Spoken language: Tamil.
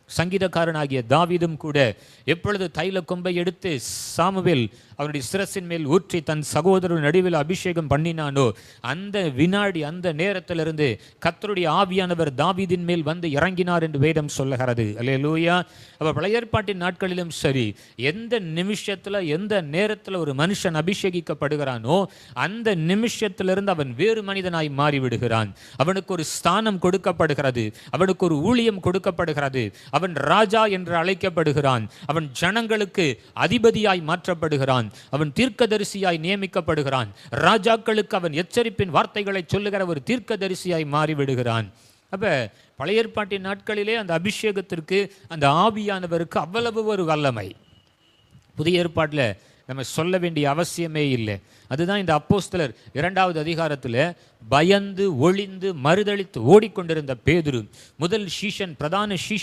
சங்கீதக்காரனாகிய தாவீதும் கூட எப்பொழுது தைல கொம்பை எடுத்து சாமுவேல் அவனுடைய சிரசின் மேல் ஊற்றி தன் சகோதரர் நடுவில் அபிஷேகம் பண்ணினானோ அந்த வினாடி அந்த நேரத்திலிருந்து கர்த்தருடைய ஆவியானவர் தாவீதின் மேல் வந்து இறங்கினார் என்று வேதம் சொல்லுகிறது. அல்லேலூயா. அப்ப பழைய ஏற்பாட்டின் நாட்களிலும் சரி, எந்த நிமிஷத்துல எந்த நேரத்தில் ஒரு மனுஷன் அபிஷேகிக்கப்படுகிறானோ அந்த நிமிஷத்திலிருந்து அவன் வேறு மனிதனாய் மாறிவிடுகிறான். அவனுக்கு ஒரு ஸ்தானம் கொடுக்கப்படுகிறது, அவனுக்கு ஒரு ஊழியம் கொடுக்கப்படுகிறது, அவன் ராஜா என்று அழைக்கப்படுகிறான், அவன் ஜனங்களுக்கு அதிபதியாய் மாற்றப்படுகிறான், அவன் தீர்க்கதரிசியாய் நியமிக்கப்படுகிறான், ராஜாக்களுக்கு அவன் எச்சரிப்பின் வார்த்தைகளை சொல்லுகிற ஒரு தீர்க்கதரிசியாய் மாறிவிடுகிறான். அப்ப பழைய ஏற்பாட்டின் நாட்களிலே அந்த அபிஷேகத்திற்கு அந்த ஆவியானவருக்கு அவ்வளவு ஒரு வல்லமை. புதிய ஏற்பாட்டில் நம்ம சொல்ல வேண்டிய அவசியமே இல்லை. அதுதான் இந்த அப்போஸ்தலர் 2வது அதிகாரத்தில் பயந்து ஒளிந்து மறுதளித்து ஓடிக்கொண்டிருந்த பேதுரு முதல் சீஷன் பிரதான சீஷன்